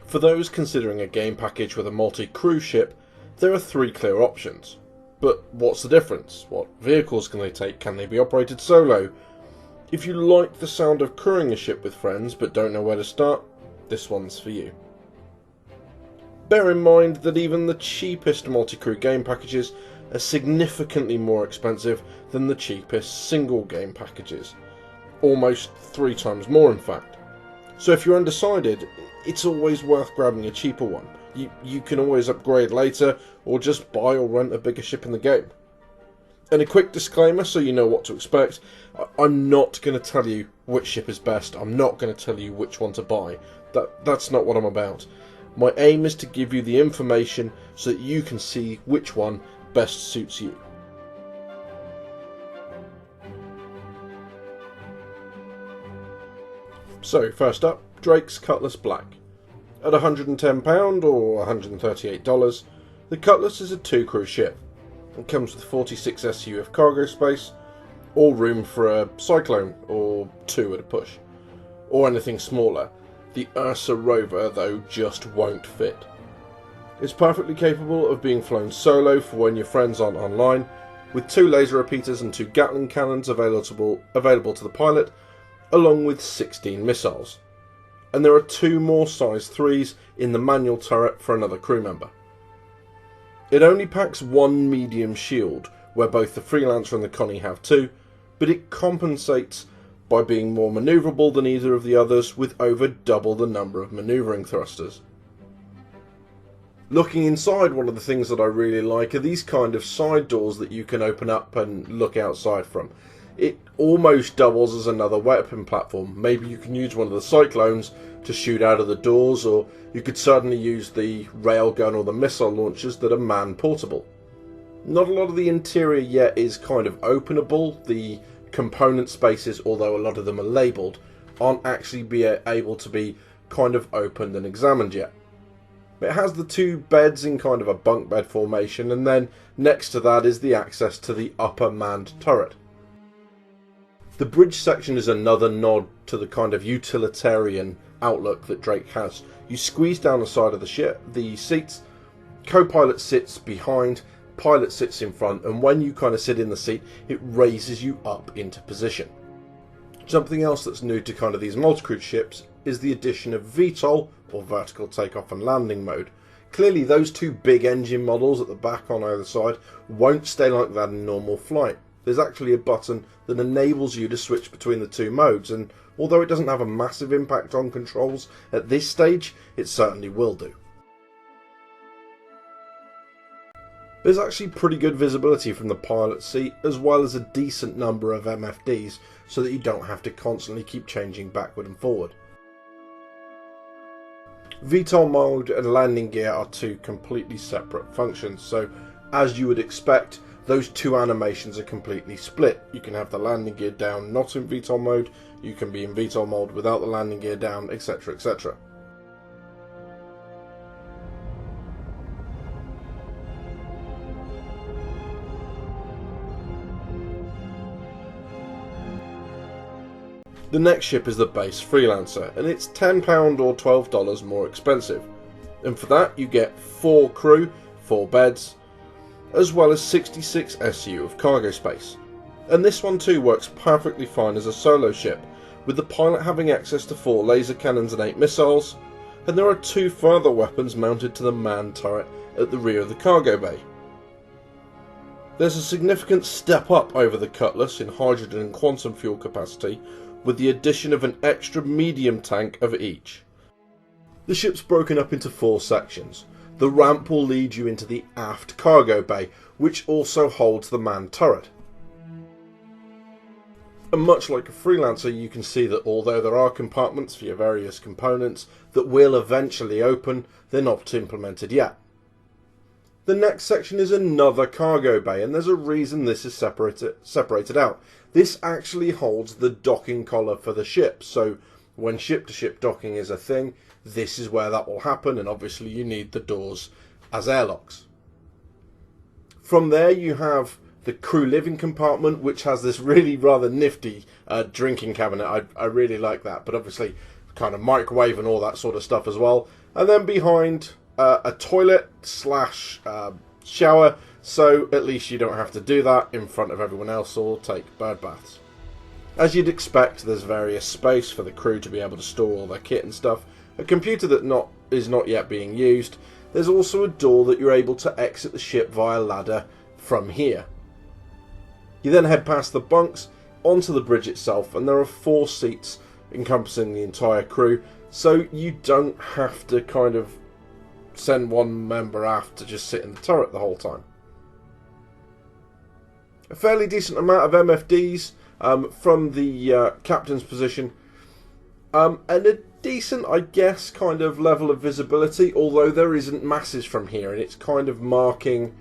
For those considering a game package with a multi-crew ship, there are three clear options. But what's the difference? What vehicles can they take? Can they be operated solo? If you like the sound of crewing a ship with friends but don't know where to start, this one's for you. Bear in mind that even the cheapest multi-crew game packages are significantly more expensive than the cheapest single game packages. Almost 3 times more in fact. So if you're undecided, it's always worth grabbing a cheaper one. You can always upgrade later, or just buy or rent a bigger ship in the game. And a quick disclaimer so you know what to expect, I'm not going to tell you which ship is best, I'm not going to tell you which one to buy. That's not what I'm about. My aim is to give you the information so that you can see which one best suits you. So first up, Drake's Cutlass Black. At £110 or $138, the Cutlass is a 2-crew ship. It comes with 46 SU of cargo space, or room for a Cyclone or 2 at a push, or anything smaller. The Ursa Rover, though, just won't fit. It's perfectly capable of being flown solo for when your friends aren't online, with 2 laser repeaters and 2 Gatling cannons available to the pilot, along with 16 missiles. And there are 2 more size 3s in the manual turret for another crew member. It only packs 1 medium shield, where both the Freelancer and the Connie have 2, but it compensates by being more manoeuvrable than either of the others, with over double the number of manoeuvring thrusters. Looking inside, one of the things that I really like are these kind of side doors that you can open up and look outside from. It almost doubles as another weapon platform. Maybe you can use one of the Cyclones to shoot out of the doors, or you could certainly use the railgun or the missile launchers that are man-portable. Not a lot of the interior yet is kind of openable. The component spaces, although a lot of them are labelled, aren't actually able to be kind of opened and examined yet. It has the 2 beds in kind of a bunk bed formation, and then next to that is the access to the upper manned turret. The bridge section is another nod to the kind of utilitarian outlook that Drake has. You squeeze down the side of the ship, the seats, co-pilot sits behind, pilot sits in front, and when you kind of sit in the seat, it raises you up into position. Something else that's new to kind of these multi-crew ships is the addition of VTOL, or vertical takeoff and landing mode. Clearly those 2 big engine models at the back on either side won't stay like that in normal flight. There's actually a button that enables you to switch between the 2 modes, and although it doesn't have a massive impact on controls at this stage, it certainly will do. There's actually pretty good visibility from the pilot seat, as well as a decent number of MFDs, so that you don't have to constantly keep changing backward and forward. VTOL mode and landing gear are 2 completely separate functions, so as you would expect, those 2 animations are completely split. You can have the landing gear down not in VTOL mode, you can be in VTOL mode without the landing gear down, etc, etc. The next ship is the base Freelancer, and it's £10 or $12 more expensive. And for that you get 4 crew, 4 beds, as well as 66 SU of cargo space. And this one too works perfectly fine as a solo ship, with the pilot having access to 4 laser cannons and 8 missiles, and there are 2 further weapons mounted to the manned turret at the rear of the cargo bay. There's a significant step up over the Cutlass in hydrogen and quantum fuel capacity, with the addition of an extra medium tank of each. The ship's broken up into 4 sections. The ramp will lead you into the aft cargo bay, which also holds the manned turret. And much like a Freelancer, you can see that although there are compartments for your various components that will eventually open, they're not implemented yet. The next section is another cargo bay, and there's a reason this is separated out. This actually holds the docking collar for the ship, so when ship-to-ship docking is a thing, this is where that will happen, and obviously you need the doors as airlocks. From there you have the crew living compartment, which has this really rather nifty drinking cabinet. I really like that, but obviously kind of microwave and all that sort of stuff as well. And then behind, a toilet slash shower, so at least you don't have to do that in front of everyone else or take bird baths. As you'd expect, there's various space for the crew to be able to store all their kit and stuff, a computer that is not yet being used. There's also a door that you're able to exit the ship via ladder from here. You then head past the bunks onto the bridge itself, and there are 4 seats encompassing the entire crew, so you don't have to kind of send one member aft to just sit in the turret the whole time. A fairly decent amount of MFDs from the captain's position, and a decent, I guess, kind of level of visibility, although there isn't masses from here, and it's kind of marking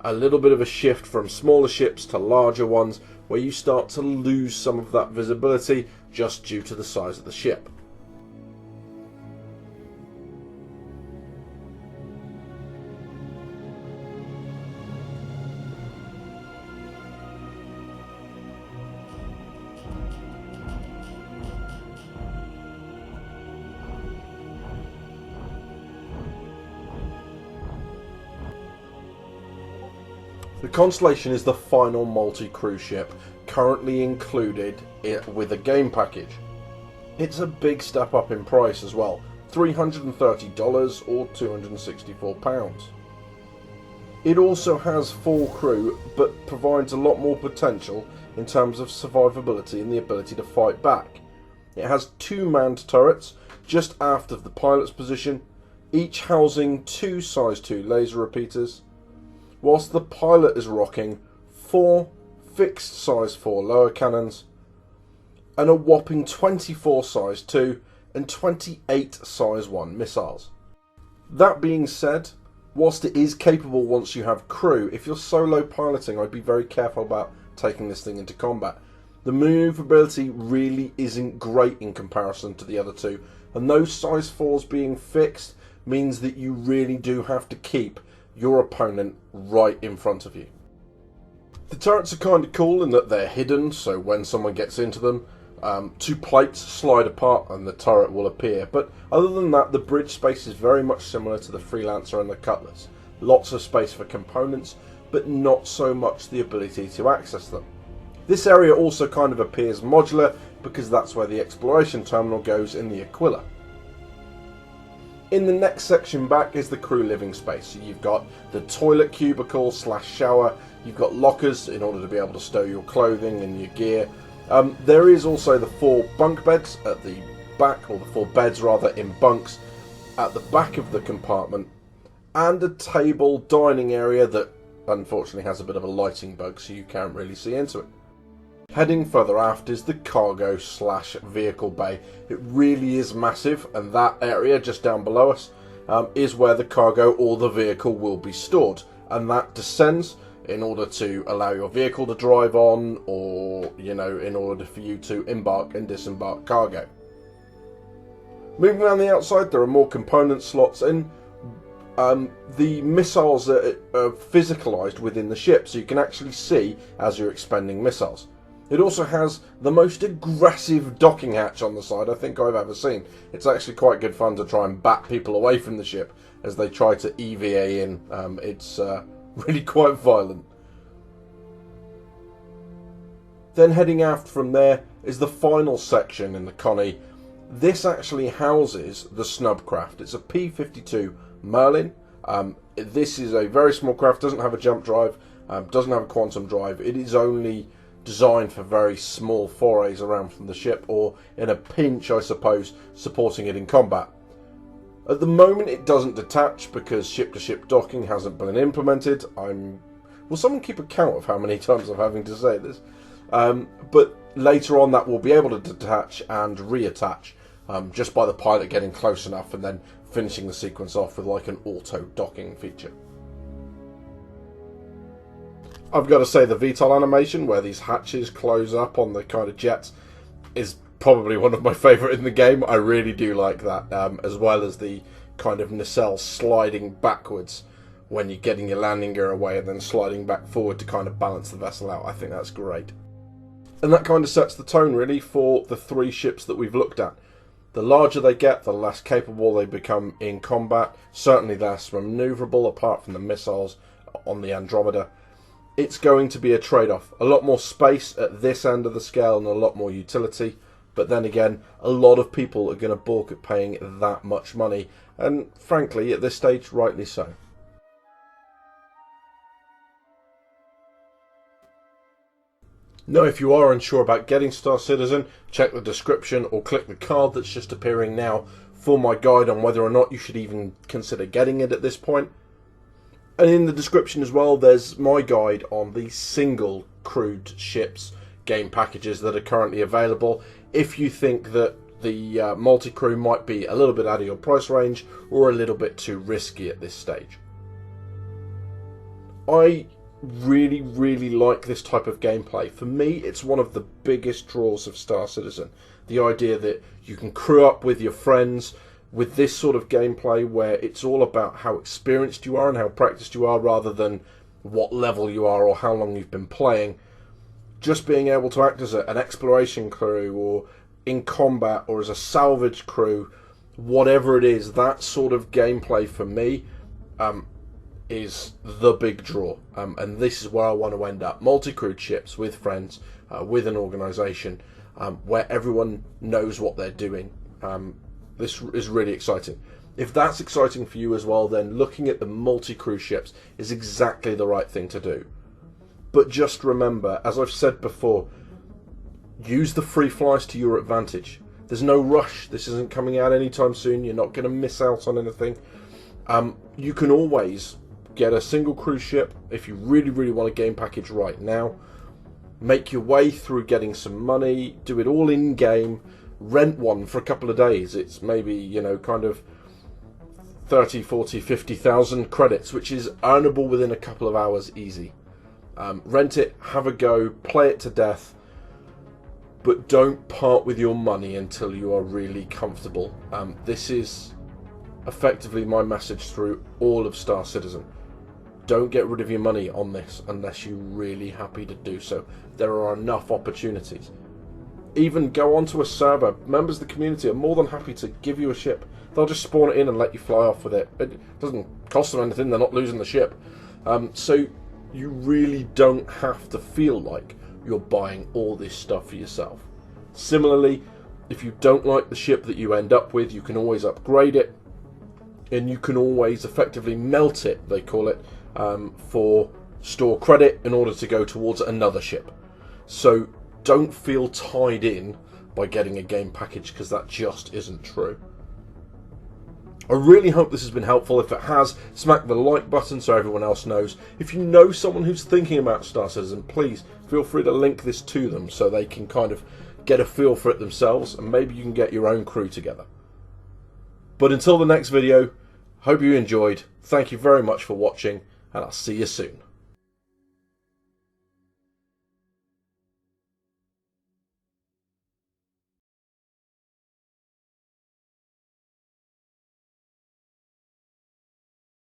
a little bit of a shift from smaller ships to larger ones, where you start to lose some of that visibility just due to the size of the ship. The Constellation is the final multi-crew ship currently included with a game package. It's a big step up in price as well, $330 or £264. It also has full crew, but provides a lot more potential in terms of survivability and the ability to fight back. It has 2 manned turrets just aft of the pilot's position, each housing 2 size 2 laser repeaters, whilst the pilot is rocking 4 fixed size 4 lower cannons and a whopping 24 size 2 and 28 size 1 missiles. That being said, whilst it is capable once you have crew, if you're solo piloting, I'd be very careful about taking this thing into combat. The manoeuvrability really isn't great in comparison to the other two, and those size 4s being fixed means that you really do have to keep your opponent right in front of you. The turrets are kind of cool in that they're hidden, so when someone gets into them, 2 plates slide apart and the turret will appear. But other than that, the bridge space is very much similar to the Freelancer and the Cutlass. Lots of space for components, but not so much the ability to access them. This area also kind of appears modular because that's where the exploration terminal goes in the Aquila. In the next section back is the crew living space. So you've got the toilet cubicle slash shower, you've got lockers in order to be able to stow your clothing and your gear. There is also the 4 bunk beds at the back, or the 4 beds rather, in bunks at the back of the compartment, and a table dining area that unfortunately has a bit of a lighting bug, so you can't really see into it. Heading further aft is the cargo slash vehicle bay. It really is massive, and that area just down below us is where the cargo or the vehicle will be stored, and that descends in order to allow your vehicle to drive on, or in order for you to embark and disembark cargo. Moving around the outside, there are more component slots, and the missiles are physicalized within the ship, so you can actually see as you're expending missiles. It also has the most aggressive docking hatch on the side I think I've ever seen. It's actually quite good fun to try and bat people away from the ship as they try to EVA in. It's really quite violent. Then heading aft from there is the final section in the Connie. This actually houses the snub craft. It's a P-52 Merlin. This is a very small craft, doesn't have a jump drive, doesn't have a quantum drive. It is only designed for very small forays around from the ship, or in a pinch, I suppose, supporting it in combat. At the moment it doesn't detach because ship-to-ship docking hasn't been implemented. Will someone keep a count of how many times I'm having to say this? But later on that will be able to detach and reattach just by the pilot getting close enough and then finishing the sequence off with like an auto docking feature. I've got to say the VTOL animation where these hatches close up on the kind of jets is probably one of my favourite in the game. I really do like that, as well as the kind of nacelle sliding backwards when you're getting your landing gear away and then sliding back forward to kind of balance the vessel out. I think that's great. And that kind of sets the tone really for the 3 ships that we've looked at. The larger they get, the less capable they become in combat, certainly less maneuverable apart from the missiles on the Andromeda. It's going to be a trade-off. A lot more space at this end of the scale and a lot more utility. But then again, a lot of people are going to balk at paying that much money. And frankly, at this stage, rightly so. Now, if you are unsure about getting Star Citizen, check the description or click the card that's just appearing now for my guide on whether or not you should even consider getting it at this point. And in the description as well, there's my guide on the single crewed ships game packages that are currently available. If you think that the multi-crew might be a little bit out of your price range or a little bit too risky at this stage. I really like this type of gameplay. For me, it's one of the biggest draws of Star Citizen. The idea that you can crew up with your friends with this sort of gameplay where it's all about how experienced you are and how practiced you are rather than what level you are or how long you've been playing. Just being able to act as an exploration crew or in combat or as a salvage crew, whatever it is, that sort of gameplay for me is the big draw, and this is where I want to end up. Multi-crewed ships with friends, with an organisation, where everyone knows what they're doing. This is really exciting. If that's exciting for you as well, then looking at the multi-crew ships is exactly the right thing to do. But just remember, as I've said before, use the free flies to your advantage. There's no rush. This isn't coming out anytime soon. You're not going to miss out on anything. You can always get a single cruise ship if you really want a game package right now. Make your way through getting some money, do it all in game, rent one for a couple of days. It's maybe, you know, kind of 30, 40, 50,000 credits, which is earnable within a couple of hours easy. Rent it, have a go, play it to death, but don't part with your money until you are really comfortable. This is effectively my message through all of Star Citizen. Don't get rid of your money on this unless you're really happy to do so. There are enough opportunities. Even go onto a server. Members of the community are more than happy to give you a ship. They'll just spawn it in and let you fly off with it. It doesn't cost them anything. They're not losing the ship. So you really don't have to feel like you're buying all this stuff for yourself. Similarly, if you don't like the ship that you end up with, you can always upgrade it. And you can always effectively melt it, they call it, for store credit in order to go towards another ship. So don't feel tied in by getting a game package, because that just isn't true. I really hope this has been helpful. If it has, smack the like button so everyone else knows. If you know someone who's thinking about Star Citizen, please feel free to link this to them so they can kind of get a feel for it themselves, and maybe you can get your own crew together. But until the next video, hope you enjoyed. Thank you very much for watching, and I'll see you soon.